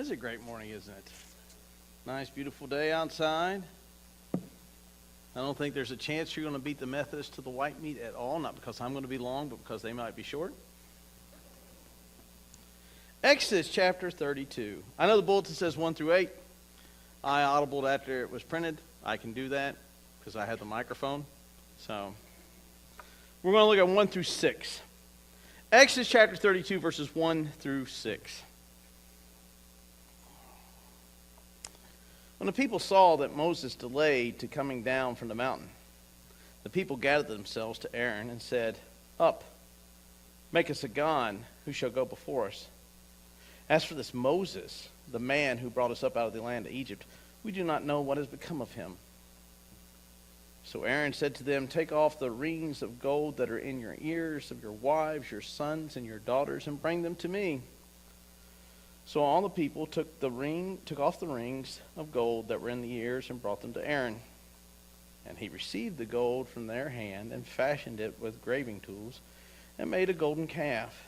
is a great morning, isn't it? Nice, beautiful day outside. I don't think there's a chance you're going to beat the Methodists to the white meat at all, not because I'm going to be long, but because they might be short. Exodus chapter 32. I know the bulletin says 1 through 8. I audibled after it was printed. I can do that because I have the microphone. So we're going to look at 1 through 6. Exodus chapter 32, verses 1 through 6. When the people saw that Moses delayed to coming down from the mountain, the people gathered themselves to Aaron and said, "Up, make us a god who shall go before us. As for this Moses, the man who brought us up out of the land of Egypt, we do not know what has become of him." So Aaron said to them, "Take off the rings of gold that are in your ears of your wives, your sons, and your daughters, and bring them to me." So all the people took off the rings of gold that were in the ears and brought them to Aaron. And he received the gold from their hand and fashioned it with graving tools and made a golden calf.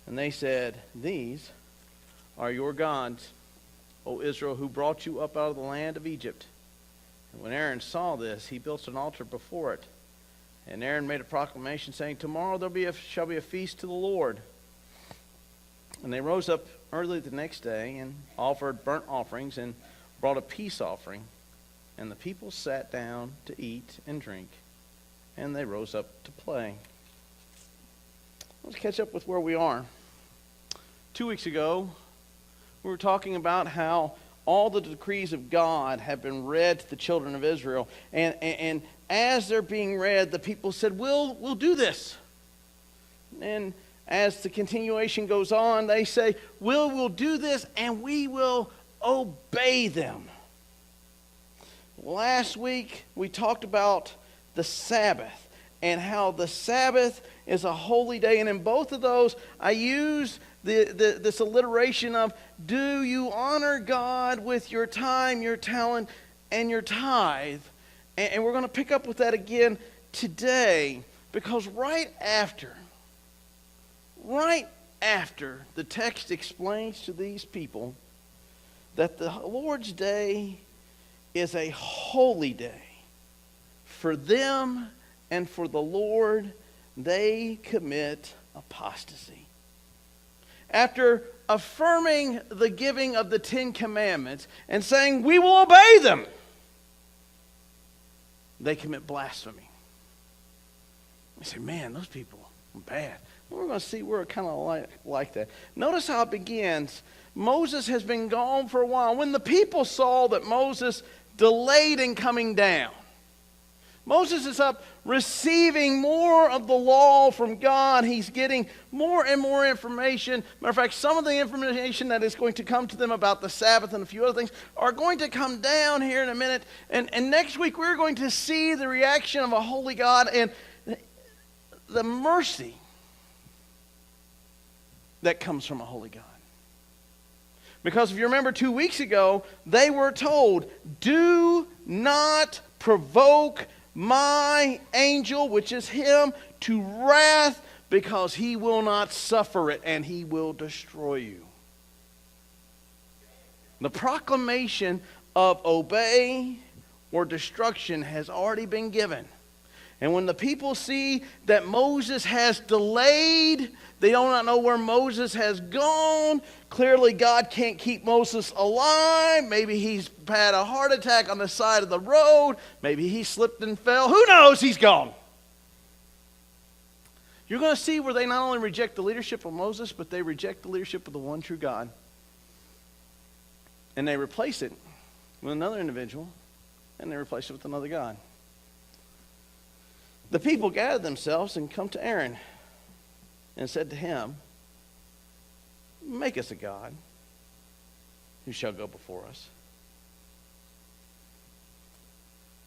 And they said, "These are your gods, O Israel, who brought you up out of the land of Egypt." And when Aaron saw this, he built an altar before it. And Aaron made a proclamation saying, "Tomorrow there shall be a feast to the Lord." And they rose up early the next day and offered burnt offerings and brought a peace offering. And the people sat down to eat and drink, and they rose up to play. Let's catch up with where we are. 2 weeks ago, we were talking about how all the decrees of God have been read to the children of Israel. And as they're being read, the people said, we'll do this. And as the continuation goes on, they say, we'll do this and we will obey them. Last week, we talked about the Sabbath and how the Sabbath is a holy day. And in both of those, I used this alliteration of, do you honor God with your time, your talent, and your tithe? And we're going to pick up with that again today, because right after the text explains to these people that the Lord's Day is a holy day for them and for the Lord, they commit apostasy. After affirming the giving of the 10 Commandments and saying, we will obey them, they commit blasphemy. I say, man, those people are bad. We're going to see we're kind of like that. Notice how it begins. Moses has been gone for a while. When the people saw that Moses delayed in coming down, Moses is up receiving more of the law from God. He's getting more and more information. Matter of fact, some of the information that is going to come to them about the Sabbath and a few other things are going to come down here in a minute. And next week we're going to see the reaction of a holy God and the mercy that comes from a holy God. Because if you remember 2 weeks ago, they were told, do not provoke my angel, which is him, to wrath, because he will not suffer it and he will destroy you. The proclamation of obey or destruction has already been given. And when the people see that Moses has delayed, they do not know where Moses has gone. Clearly, God can't keep Moses alive. Maybe he's had a heart attack on the side of the road. Maybe he slipped and fell. Who knows? He's gone. You're going to see where they not only reject the leadership of Moses, but they reject the leadership of the one true God. And they replace it with another individual, and they replace it with another God. The people gathered themselves and come to Aaron and said to him, "Make us a god who shall go before us.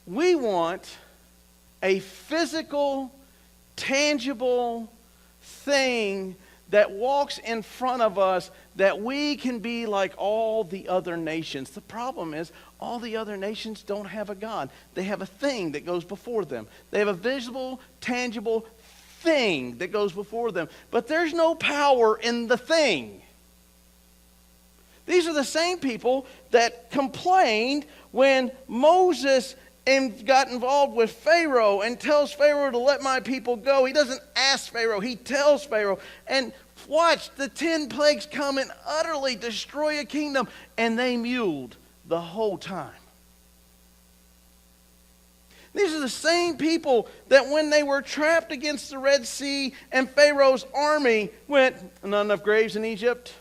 We want a physical, tangible thing that walks in front of us, that we can be like all the other nations." The problem is, all the other nations don't have a God. They have a thing that goes before them. They have a visible, tangible thing that goes before them. But there's no power in the thing. These are the same people that complained when Moses got involved with Pharaoh and tells Pharaoh to let my people go. He doesn't ask Pharaoh, he tells Pharaoh. And watch, the 10 plagues come and utterly destroy a kingdom, and they muled the whole time. These are the same people that when they were trapped against the Red Sea and Pharaoh's army went, not enough graves in Egypt.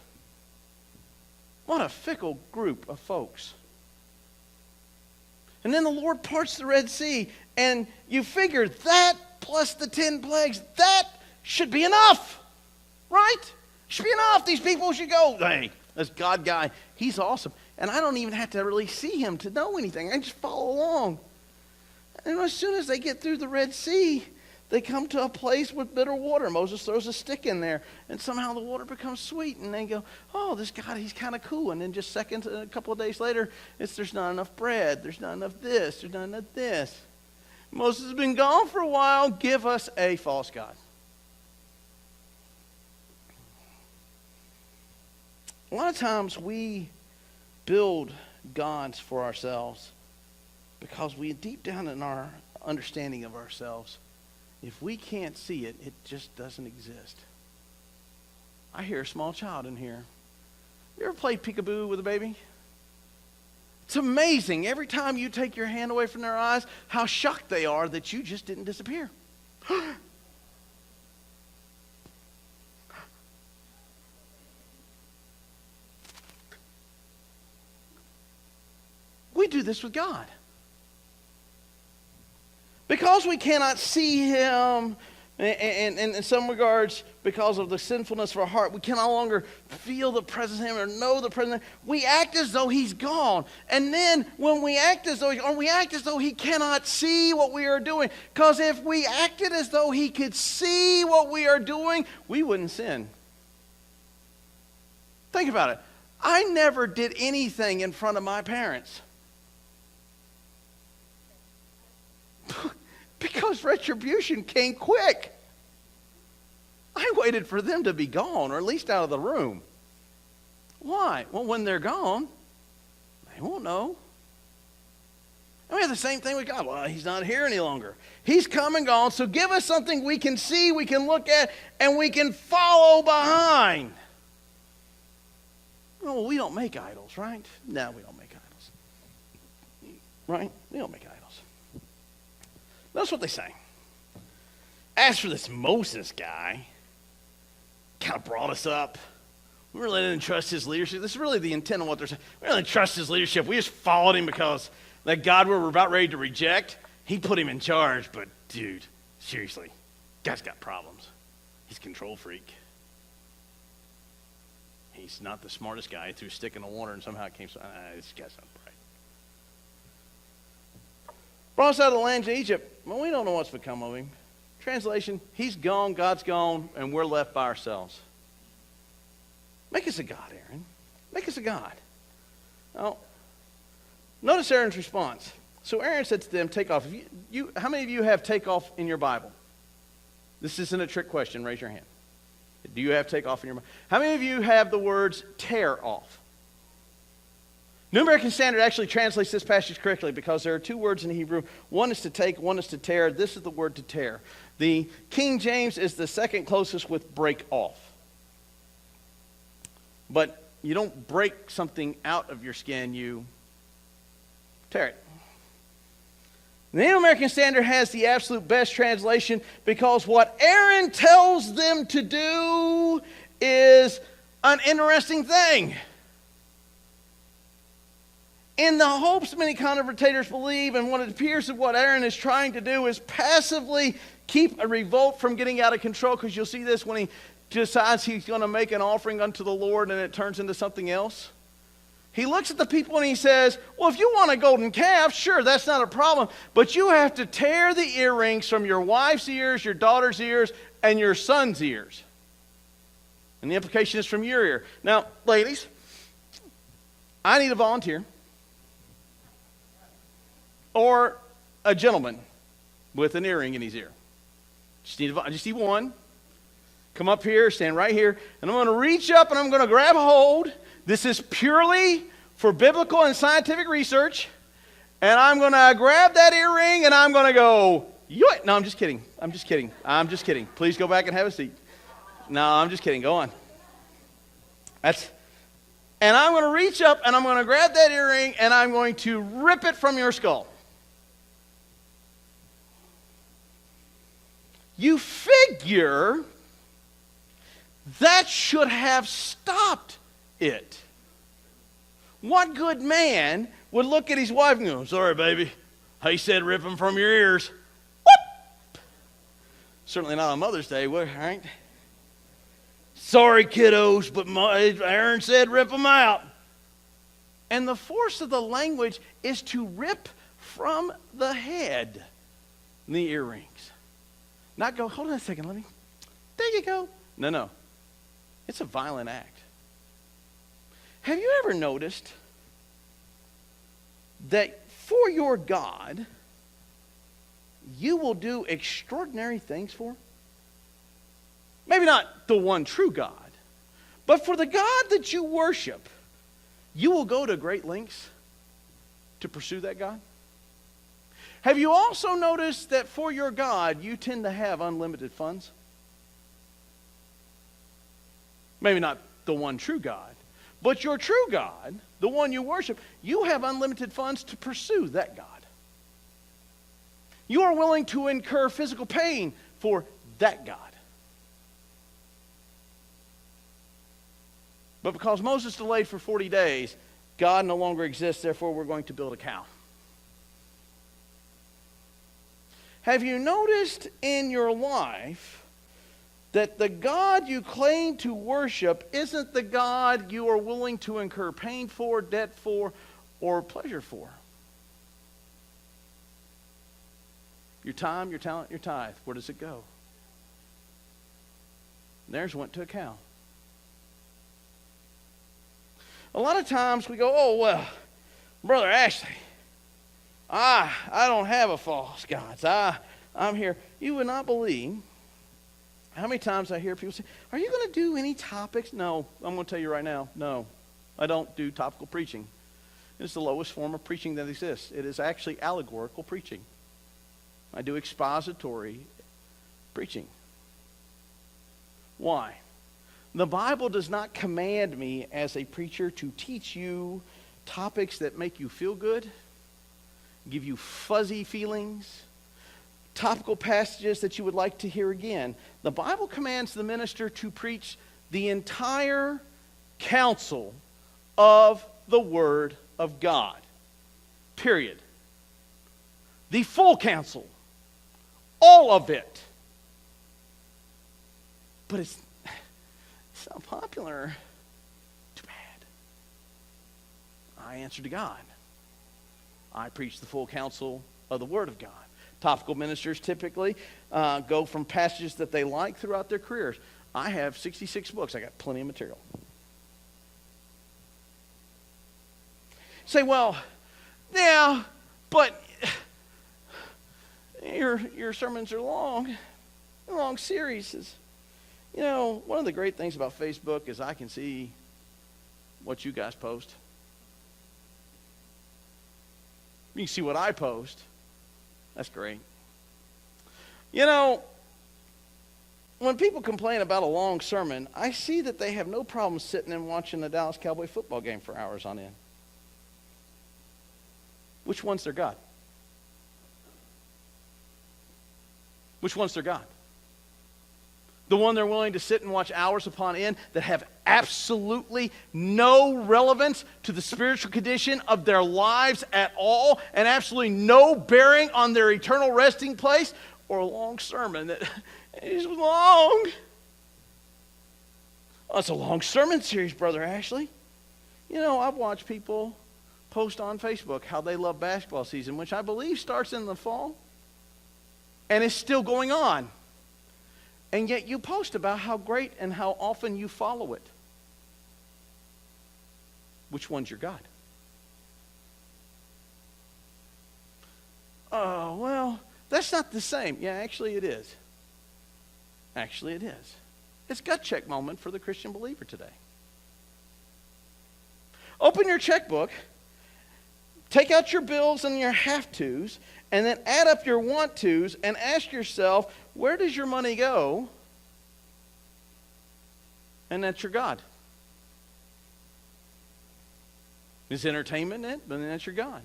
What a fickle group of folks. And then the Lord parts the Red Sea, and you figure that plus the 10 plagues, that should be enough, right? Should be enough. These people should go, hey, this God guy, he's awesome. And I don't even have to really see him to know anything. I just follow along. And as soon as they get through the Red Sea, they come to a place with bitter water. Moses throws a stick in there, and somehow the water becomes sweet. And they go, oh, this God, he's kind of cool. And then just seconds, a couple of days later, there's not enough bread. There's not enough this. There's not enough this. Moses has been gone for a while. Give us a false God. A lot of times we build gods for ourselves because we, deep down in our understanding of ourselves, if we can't see it, it just doesn't exist. I hear a small child in here. You ever played peekaboo with a baby? It's amazing. Every time you take your hand away from their eyes, how shocked they are that you just didn't disappear. We do this with God. Because we cannot see him, and in some regards, because of the sinfulness of our heart, we can no longer feel the presence of him or know the presence of him. We act as though he's gone. And then when we act as though we act as though he cannot see what we are doing. Because if we acted as though he could see what we are doing, we wouldn't sin. Think about it. I never did anything in front of my parents. Because retribution came quick. I waited for them to be gone, or at least out of the room. Why? Well, when they're gone, they won't know. And we have the same thing with God. Well, he's not here any longer. He's come and gone, so give us something we can see, we can look at, and we can follow behind. Well, we don't make idols, right? No, we don't make idols. Right? We don't make idols. That's what they say. As for this Moses guy, kind of brought us up. We really didn't trust his leadership. This is really the intent of what they're saying. We really didn't trust his leadership. We just followed him because that God we were about ready to reject, he put him in charge. But dude, seriously, guy's got problems. He's a control freak. He's not the smartest guy. He threw a stick in the water and somehow it came. This guy's not bright. Brought us out of the land of Egypt. Well, we don't know what's become of him. Translation, he's gone, God's gone, and we're left by ourselves. Make us a God, Aaron. Make us a God. Now, notice Aaron's response. So Aaron said to them, take off. How many of you have take off in your Bible? This isn't a trick question. Raise your hand. Do you have take off in your Bible? How many of you have the words tear off? New American Standard actually translates this passage correctly because there are two words in Hebrew. One is to take, one is to tear. This is the word to tear. The King James is the second closest with break off. But you don't break something out of your skin, you tear it. The New American Standard has the absolute best translation because what Aaron tells them to do is an interesting thing. In the hopes many commentators believe, and what it appears that what Aaron is trying to do is passively keep a revolt from getting out of control, because you'll see this when he decides he's going to make an offering unto the Lord and it turns into something else. He looks at the people and he says, well, if you want a golden calf, sure, that's not a problem, but you have to tear the earrings from your wife's ears, your daughter's ears, and your son's ears. And the implication is from your ear. Now, ladies, I need a volunteer. Or a gentleman with an earring in his ear. I just need one. Come up here, stand right here, and I'm going to reach up and I'm going to grab a hold This is purely for biblical and scientific research. And I'm going to grab that earring and I'm going to go, yoink. No, I'm just kidding. I'm just kidding. I'm just kidding. Please go back and have a seat. No, I'm just kidding. Go on. And I'm going to reach up and I'm going to grab that earring and I'm going to rip it from your skull. You figure that should have stopped it. What good man would look at his wife and go, sorry, baby. He said rip them from your ears. Whoop! Certainly not on Mother's Day, right? Sorry, kiddos, but Aaron said rip them out. And the force of the language is to rip from the head the earrings. Not go, hold on a second, there you go. No. It's a violent act. Have you ever noticed that for your God, you will do extraordinary things for? Maybe not the one true God, but for the God that you worship, you will go to great lengths to pursue that God? Have you also noticed that for your God, you tend to have unlimited funds? Maybe not the one true God, but your true God, the one you worship, you have unlimited funds to pursue that God. You are willing to incur physical pain for that God. But because Moses delayed for 40 days, God no longer exists, therefore we're going to build a cow. Have you noticed in your life that the God you claim to worship isn't the God you are willing to incur pain for, debt for, or pleasure for? Your time, your talent, your tithe, where does it go? Theirs went to a cow. A lot of times we go, oh, well, Brother Ashley, I don't have a false God. I'm here. You would not believe how many times I hear people say, are you going to do any topics? No, I'm going to tell you right now, no. I don't do topical preaching. It's the lowest form of preaching that exists. It is actually allegorical preaching. I do expository preaching. Why? The Bible does not command me as a preacher to teach you topics that make you feel good, give you fuzzy feelings, topical passages that you would like to hear again. The Bible commands the minister to preach the entire counsel of the Word of God. Period. The full counsel. All of it. But it's not popular. Too bad. I answer to God. I preach the full counsel of the Word of God. Topical ministers typically go from passages that they like throughout their careers. I have 66 books. I got plenty of material. Say, well, yeah, but your sermons are long series. You know, one of the great things about Facebook is I can see what you guys post. You can see what I post. That's great. You know, when people complain about a long sermon, I see that they have no problem sitting and watching the Dallas Cowboy football game for hours on end. Which one's their God? Which one's their God? The one they're willing to sit and watch hours upon end that have absolutely no relevance to the spiritual condition of their lives at all and absolutely no bearing on their eternal resting place, or a long sermon that is long. Oh, it's a long sermon series, Brother Ashley. You know, I've watched people post on Facebook how they love basketball season, which I believe starts in the fall and is still going on. And yet you post about how great and how often you follow it. Which one's your God? Oh, well, that's not the same. Yeah, actually it is. Actually it is. It's gut check moment for the Christian believer today. Open your checkbook, take out your bills and your have-tos, and then add up your want-tos and ask yourself, where does your money go? And that's your God. Is entertainment it? Then that's your God.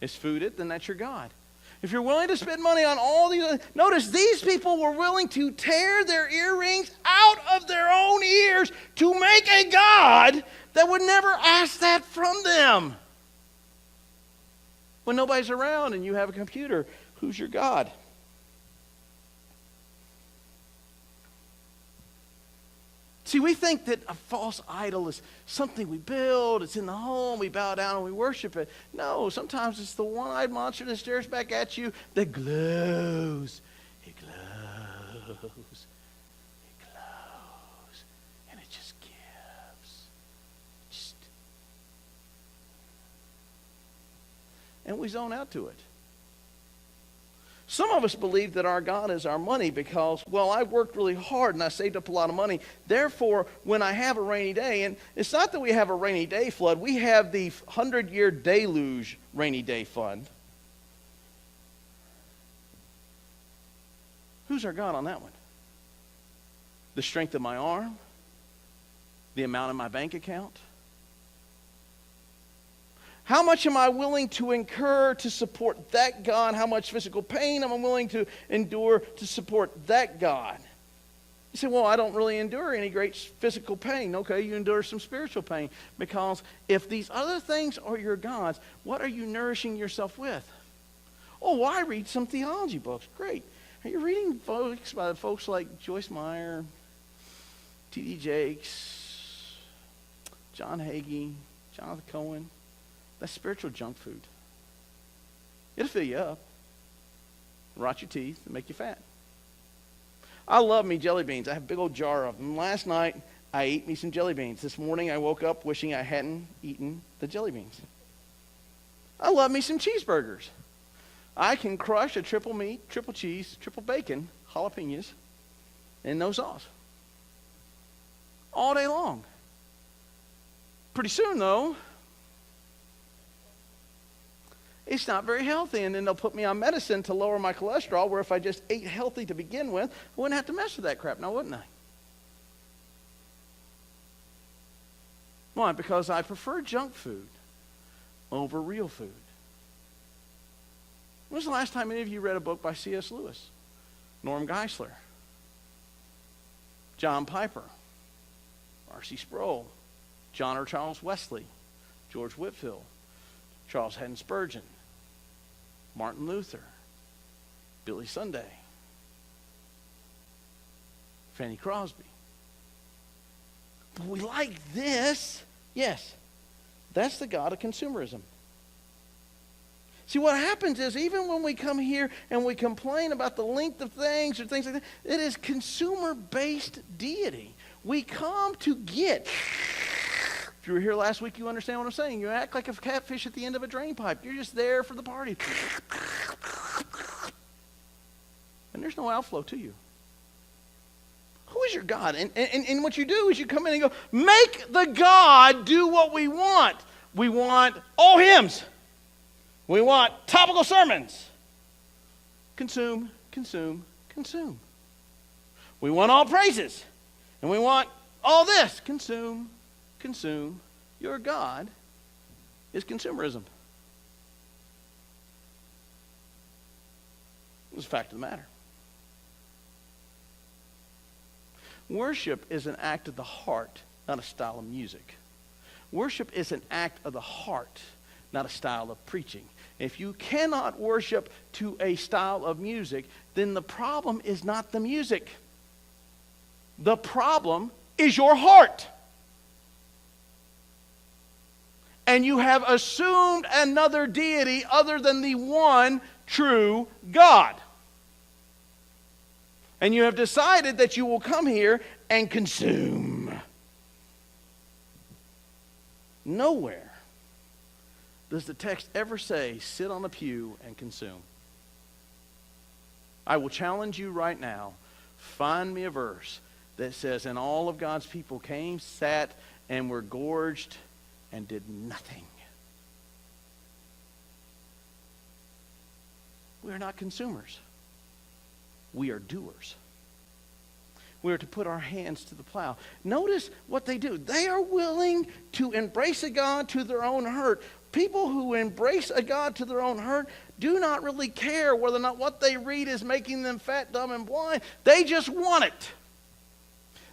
Is food it? Then that's your God. If you're willing to spend money on all these, notice these people were willing to tear their earrings out of their own ears to make a God that would never ask that from them. When nobody's around and you have a computer, who's your God? See, we think that a false idol is something we build, it's in the home, we bow down and we worship it. No, sometimes it's the one-eyed monster that stares back at you that glows. It glows. It glows. And it just gives. And we zone out to it. Some of us believe that our God is our money because, well, I worked really hard and I saved up a lot of money. Therefore, when I have a rainy day, and it's not that we have a rainy day flood, we have the 100-year deluge rainy day fund. Who's our God on that one? The strength of my arm? The amount in my bank account? How much am I willing to incur to support that God? How much physical pain am I willing to endure to support that God? You say, well, I don't really endure any great physical pain. Okay, you endure some spiritual pain. Because if these other things are your gods, what are you nourishing yourself with? Oh, well, I read some theology books. Great. Are you reading books by folks like Joyce Meyer, T.D. Jakes, John Hagee, Jonathan Cohen? That's spiritual junk food. It'll fill you up, rot your teeth, and make you fat. I love me jelly beans. I have a big old jar of them. Last night, I ate me some jelly beans. This morning, I woke up wishing I hadn't eaten the jelly beans. I love me some cheeseburgers. I can crush a triple meat, triple cheese, triple bacon, jalapenos, and no sauce. All day long. Pretty soon, though, it's not very healthy, and then they'll put me on medicine to lower my cholesterol, where if I just ate healthy to begin with, I wouldn't have to mess with that crap now, wouldn't I? Why? Because I prefer junk food over real food. When was the last time any of you read a book by C.S. Lewis, Norm Geisler, John Piper, R.C. Sproul, John or Charles Wesley, George Whitefield, Charles Haddon Spurgeon, Martin Luther, Billy Sunday, Fanny Crosby? But we like this. Yes, that's the God of consumerism. See, what happens is even when we come here and we complain about the length of things or things like that, it is consumer-based deity. We come to get. If you were here last week, you understand what I'm saying. You act like a catfish at the end of a drain pipe. You're just there for the party. And there's no outflow to you. Who is your God? And what you do is you come in and go, make the God do what we want. We want all hymns. We want topical sermons. Consume, consume, consume. We want all praises. And we want all this. Consume, consume. Your God is consumerism. It's a fact of the matter. Worship is an act of the heart, not a style of music. Worship is an act of the heart, not a style of preaching. If you cannot worship to a style of music, then the problem is not the music. The problem is your heart. And you have assumed another deity other than the one true God. And you have decided that you will come here and consume. Nowhere does the text ever say, sit on a pew and consume. I will challenge you right now, find me a verse that says, and all of God's people came, sat, and were gorged and did nothing. We are not consumers. We are doers. We are to put our hands to the plow. Notice what they do. They are willing to embrace a God to their own hurt. People who embrace a God to their own hurt do not really care whether or not what they read is making them fat, dumb, and blind. They just want it.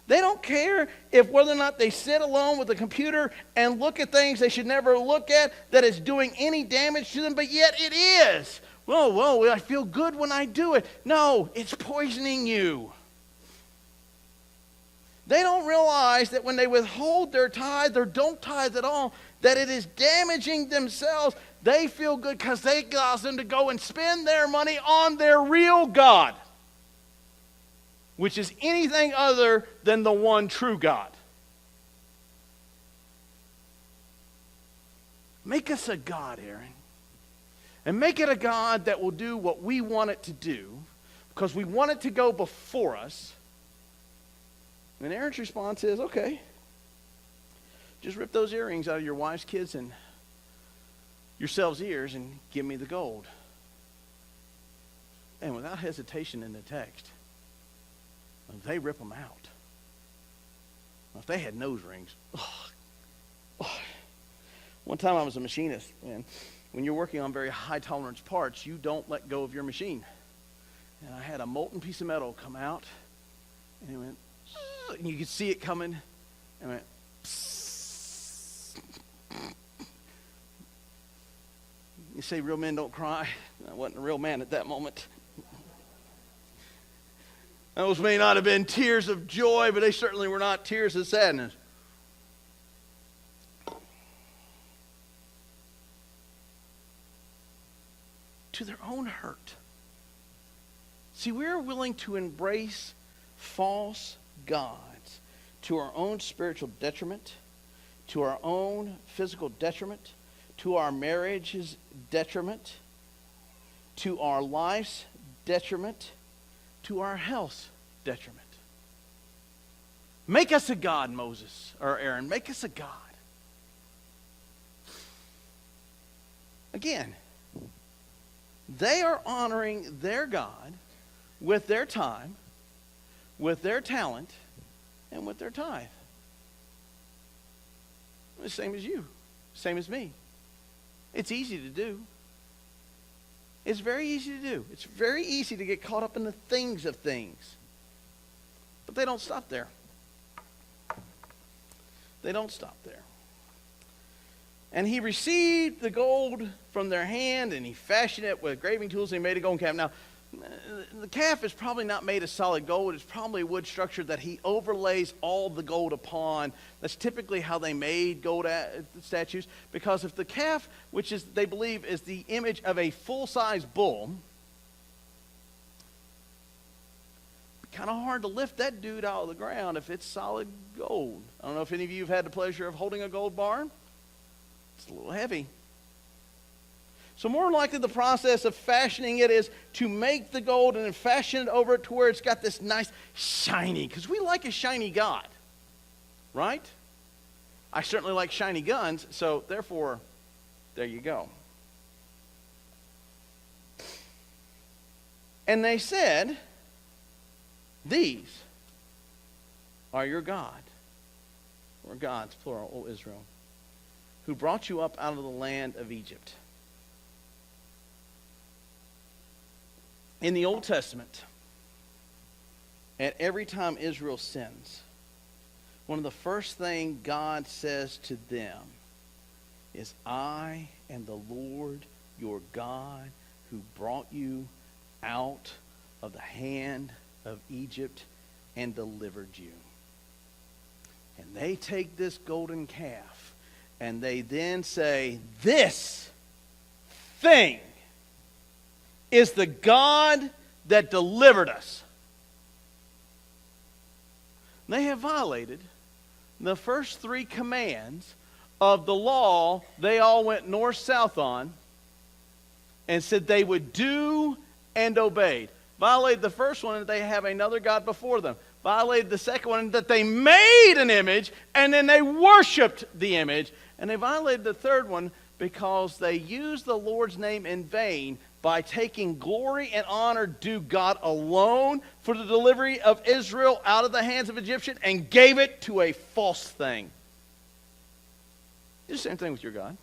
They don't care if whether or not they sit alone with a computer and look at things they should never look at, that it's doing any damage to them, but yet it is. Well, I feel good when I do it. No, it's poisoning you. They don't realize that when they withhold their tithe or don't tithe at all, that it is damaging themselves. They feel good because they cause them to go and spend their money on their real God, which is anything other than the one true God. Make us a God, Aaron. And make it a God that will do what we want it to do, because we want it to go before us. And Aaron's response is, okay, just rip those earrings out of your wife's, kids, and yourselves' ears and give me the gold. And without hesitation in the text, they rip them out. If they had nose rings. One time I was a machinist, and when you're working on very high tolerance parts, you don't let go of your machine. And I had a molten piece of metal come out, and it went, and you could see it coming, and it went, psst. You say real men don't cry. I wasn't a real man at that moment. Those may not have been tears of joy, but they certainly were not tears of sadness. To their own hurt. See, we're willing to embrace false gods to our own spiritual detriment, to our own physical detriment, to our marriage's detriment, to our life's detriment, to our health's detriment. Make us a God, Moses, or Aaron. Make us a God. Again, they are honoring their God with their time, with their talent, and with their tithe. The same as you, same as me. It's easy to do. It's very easy to do. It's very easy to get caught up in the things of things. But they don't stop there. They don't stop there. And he received the gold from their hand, and he fashioned it with graving tools, and he made a golden calf. Now, the calf is probably not made of solid gold. It's probably a wood structure that he overlays all the gold upon. That's typically how they made gold statues. Because if the calf, which is they believe is the image of a full-size bull, kind of hard to lift that dude out of the ground if it's solid gold. I don't know if any of you have had the pleasure of holding a gold bar. It's a little heavy. So more likely the process of fashioning it is to make the gold and then fashion it over it to where it's got this nice shiny, because we like a shiny God, right? I certainly like shiny guns, so therefore, there you go. And they said, these are your God, or gods, plural, O Israel, who brought you up out of the land of Egypt. In the Old Testament, at every time Israel sins, one of the first things God says to them is, I am the Lord your God who brought you out of the hand of Egypt and delivered you. And they take this golden calf and they then say, this thing is the God that delivered us. They have violated the first three commands of the law they all went north-south on and said they would do and obeyed. Violated the first one, and they have another God before them. violated the second one, that they made an image and then they worshiped the image. And they violated the third one because they used the Lord's name in vain by taking glory and honor due God alone for the delivery of Israel out of the hands of Egyptians and gave it to a false thing. Do the same thing with your God.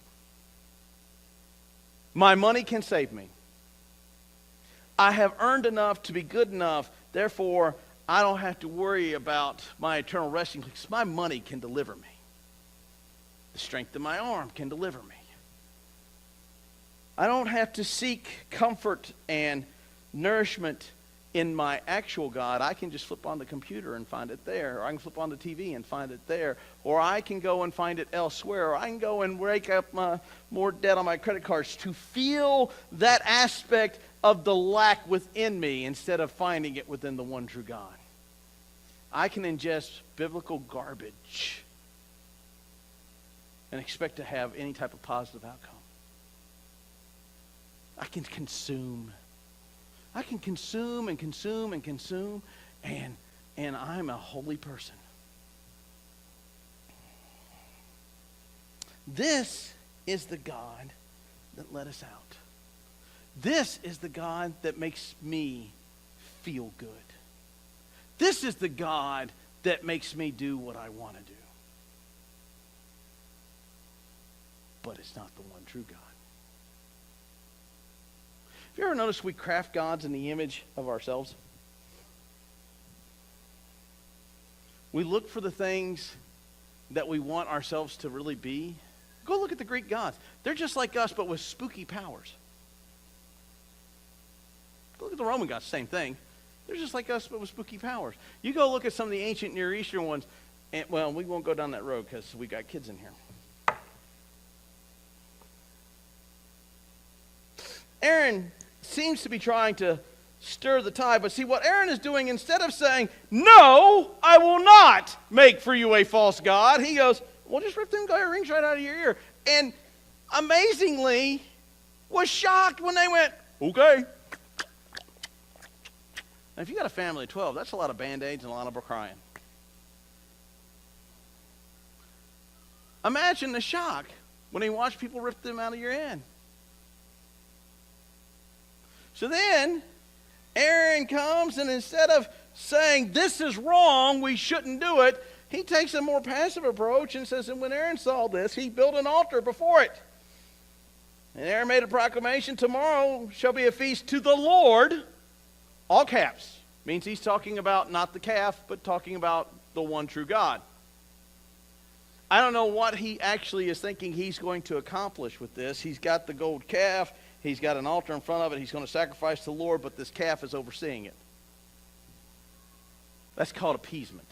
My money can save me. I have earned enough to be good enough, therefore I don't have to worry about my eternal resting place. My money can deliver me. The strength of my arm can deliver me. I don't have to seek comfort and nourishment in my actual God. I can just flip on the computer and find it there. Or I can flip on the TV and find it there. Or I can go and find it elsewhere. Or I can go and rake up more debt on my credit cards to feel that aspect of the lack within me instead of finding it within the one true God. I can ingest biblical garbage and expect to have any type of positive outcome. I can consume. I can consume and consume and consume, and I'm a holy person. This is the God that let us out. This is the God that makes me feel good. This is the God that makes me do what I want to do. But it's not the one true God. Have you ever noticed we craft gods in the image of ourselves? We look for the things that we want ourselves to really be. Go look at the Greek gods. They're just like us, but with spooky powers. Go look at the Roman gods, same thing. They're just like us, but with spooky powers. You go look at some of the ancient Near Eastern ones, and, well, we won't go down that road because we got kids in here. Aaron seems to be trying to stir the tide, but see what Aaron is doing, instead of saying, no, I will not make for you a false god, he goes, well, just rip them rings right out of your ear. And amazingly was shocked when they went, okay. Now, if you got a family of 12, that's a lot of Band-Aids and a lot of crying. Imagine the shock when he watched people rip them out of your hand. So then, Aaron comes, and instead of saying, this is wrong, we shouldn't do it, he takes a more passive approach and says, and when Aaron saw this, he built an altar before it. And Aaron made a proclamation, tomorrow shall be a feast to the Lord, all caps. Means he's talking about not the calf, but talking about the one true God. I don't know what he actually is thinking he's going to accomplish with this. He's got the gold calf. He's got an altar in front of it. He's going to sacrifice to the Lord, but this calf is overseeing it. That's called appeasement.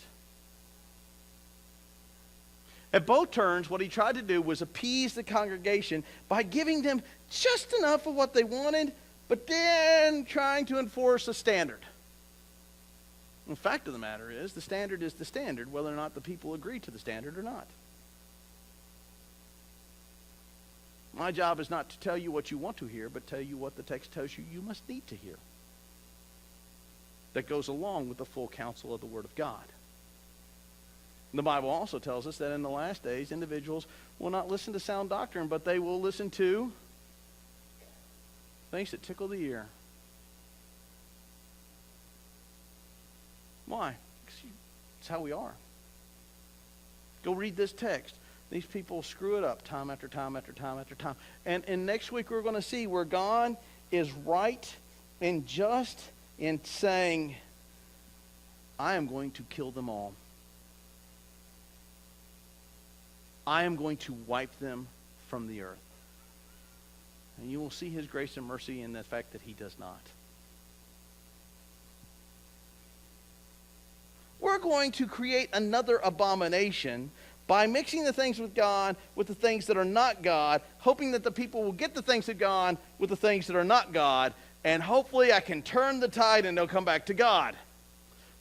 At both turns, what he tried to do was appease the congregation by giving them just enough of what they wanted, but then trying to enforce a standard. The fact of the matter is the standard, whether or not the people agree to the standard or not. My job is not to tell you what you want to hear, but tell you what the text tells you you must need to hear. That goes along with the full counsel of the Word of God. The Bible also tells us that in the last days, individuals will not listen to sound doctrine, but they will listen to things that tickle the ear. Why? Because it's how we are. Go read this text. These people screw it up time after time after time after time. And next week we're going to see where God is right and just in saying, I am going to kill them all. I am going to wipe them from the earth. And you will see his grace and mercy in the fact that he does not. We're going to create another abomination by mixing the things with God with the things that are not God, hoping that the people will get the things of God with the things that are not God, and hopefully I can turn the tide and they'll come back to God.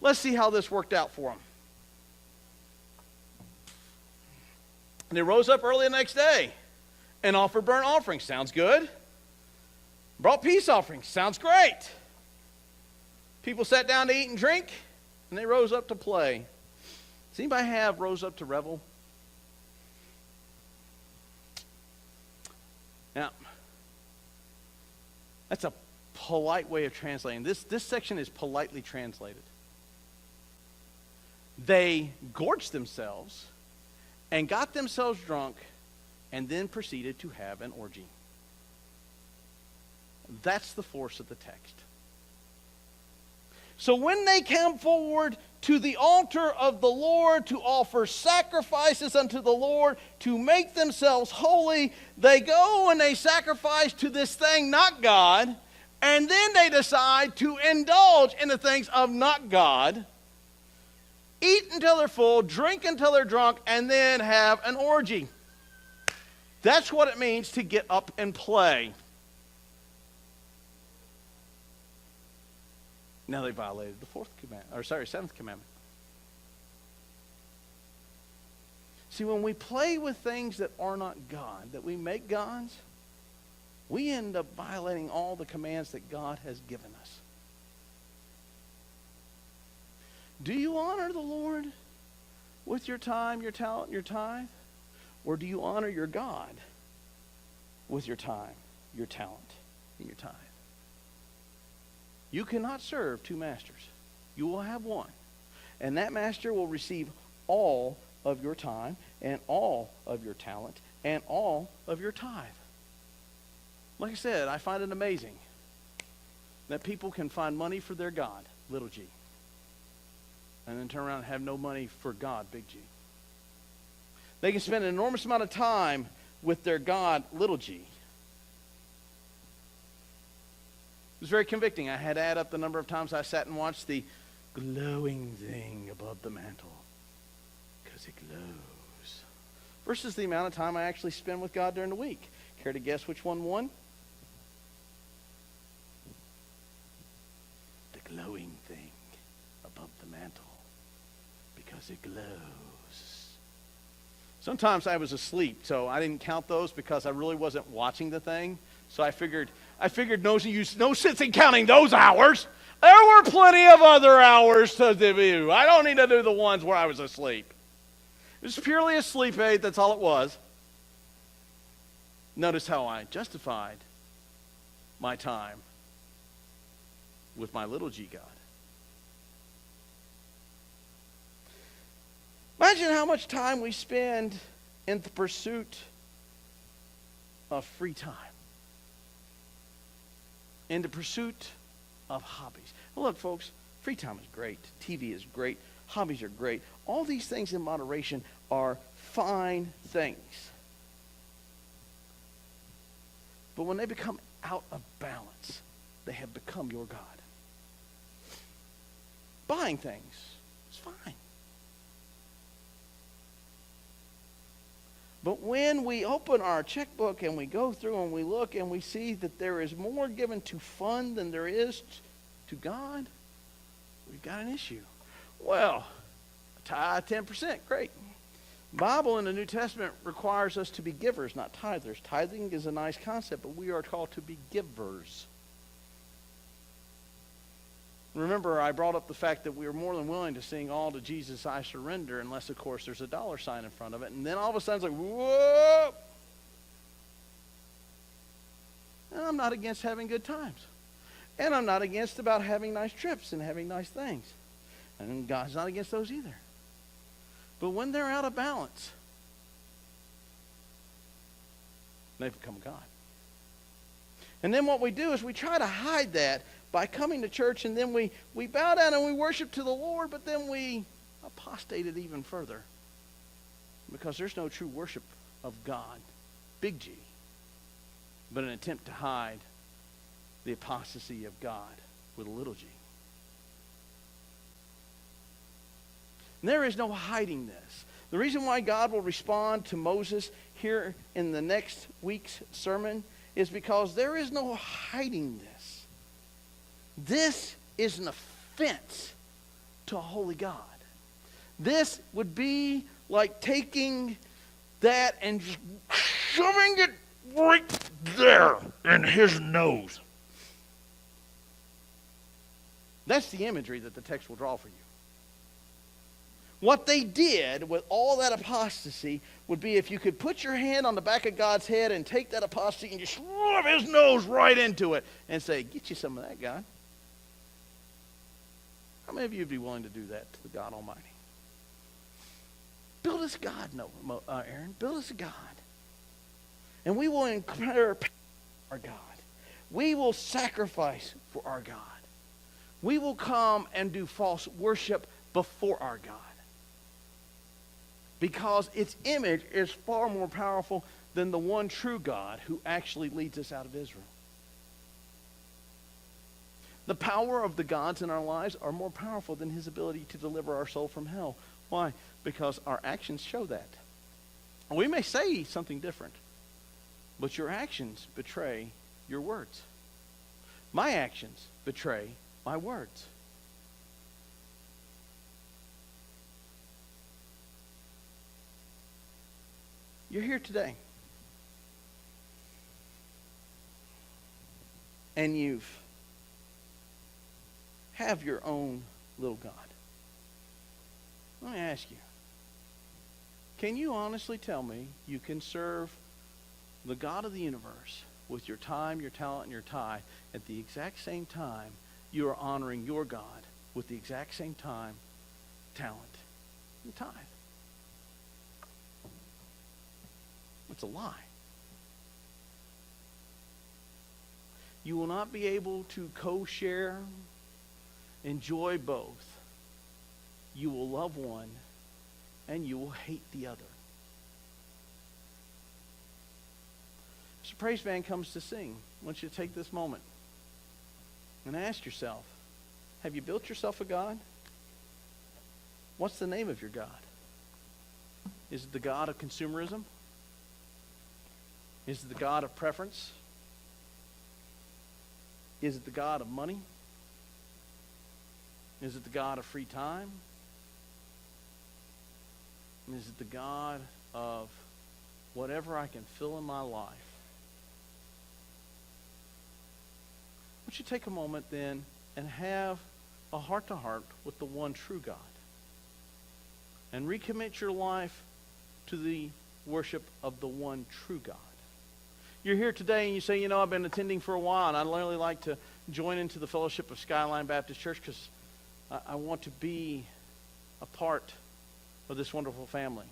Let's see how this worked out for them. And they rose up early the next day and offered burnt offerings. Sounds good. Brought peace offerings. Sounds great. People sat down to eat and drink. and they rose up to play. Does anybody have rose up to revel? Now, that's a polite way of translating. This section is politely translated. They gorged themselves and got themselves drunk and then proceeded to have an orgy. That's the force of the text. So when they come forward to the altar of the Lord to offer sacrifices unto the Lord to make themselves holy, they go and they sacrifice to this thing, not God, and then they decide to indulge in the things of not God, eat until they're full, drink until they're drunk, and then have an orgy. That's what it means to get up and play. Now they violated the seventh commandment. See, when we play with things that are not God, that we make gods, we end up violating all the commands that God has given us. Do you honor the Lord with your time, your talent, and your tithe? Or do you honor your God with your time, your talent, and your tithe? You cannot serve two masters. You will have one. And that master will receive all of your time and all of your talent and all of your tithe. Like I said, I find it amazing that people can find money for their God, little g, and then turn around and have no money for God, big G. They can spend an enormous amount of time with their God, little g. It was very convicting. I had to add up the number of times I sat and watched the glowing thing above the mantle, because it glows, versus the amount of time I actually spend with God during the week. Care to guess which one won? The glowing thing above the mantle, because it glows. Sometimes I was asleep, so I didn't count those because I really wasn't watching the thing. So I figured no sense in counting those hours. There were plenty of other hours to do. I don't need to do the ones where I was asleep. It was purely a sleep aid, that's all it was. Notice how I justified my time with my little g God. Imagine how much time we spend in the pursuit of free time, in the pursuit of hobbies. Well, look, folks, free time is great. TV is great. Hobbies are great. All these things in moderation are fine things. But when they become out of balance, they have become your God. Buying things is fine. But when we open our checkbook and we go through and we look and we see that there is more given to fun than there is to God, we've got an issue. Well, tithe 10%, great. Bible in the New Testament requires us to be givers, not tithers. Tithing is a nice concept, but we are called to be givers. Remember, I brought up the fact that we are more than willing to sing All to Jesus I Surrender, unless, of course, there's a dollar sign in front of it. And then all of a sudden it's like, whoa! And I'm not against having good times. And I'm not against about having nice trips and having nice things. And God's not against those either. But when they're out of balance, they become God. And then what we do is we try to hide that by coming to church, and then we bow down and we worship to the Lord, but then we apostate it even further. Because there's no true worship of God, big G, but an attempt to hide the apostasy of God with a little g. And there is no hiding this. The reason why God will respond to Moses here in the next week's sermon is because there is no hiding this. This is an offense to a holy God. This would be like taking that and just shoving it right there in his nose. That's the imagery that the text will draw for you. What they did with all that apostasy would be if you could put your hand on the back of God's head and take that apostasy and just rub his nose right into it and say, get you some of that, God. How many of you would be willing to do that to the God Almighty? Build us a God, Aaron. Build us a God. And we will incur our God. We will sacrifice for our God. We will come and do false worship before our God. Because its image is far more powerful than the one true God who actually leads us out of Israel. The power of the gods in our lives are more powerful than his ability to deliver our soul from hell. Why? Because our actions show that. We may say something different, but your actions betray your words. My actions betray my words. You're here today. And you have your own little God. Let me ask you, can you honestly tell me you can serve the God of the universe with your time, your talent, and your tithe at the exact same time you are honoring your God with the exact same time, talent, and tithe? It's a lie. You will not be able to co-share, enjoy both. You will love one and you will hate the other. As the praise band comes to sing, I want you to take this moment and ask yourself, have you built yourself a God? What's the name of your God? Is it the God of consumerism? Is it the God of preference? Is it the God of money? Is it the God of free time? Is it the God of whatever I can fill in my life? Would you take a moment then and have a heart-to-heart with the one true God and recommit your life to the worship of the one true God? You're here today and you say, I've been attending for a while and I'd really like to join into the fellowship of Skyline Baptist Church because I want to be a part of this wonderful family.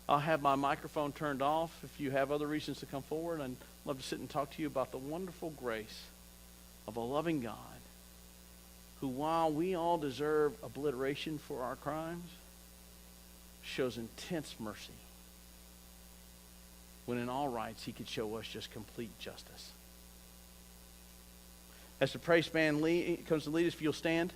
I'll have my microphone turned off. If you have other reasons to come forward, I'd love to sit and talk to you about the wonderful grace of a loving God who, while we all deserve obliteration for our crimes, shows intense mercy when in all rights he could show us just complete justice. As the praise band comes to lead us, if you'll stand.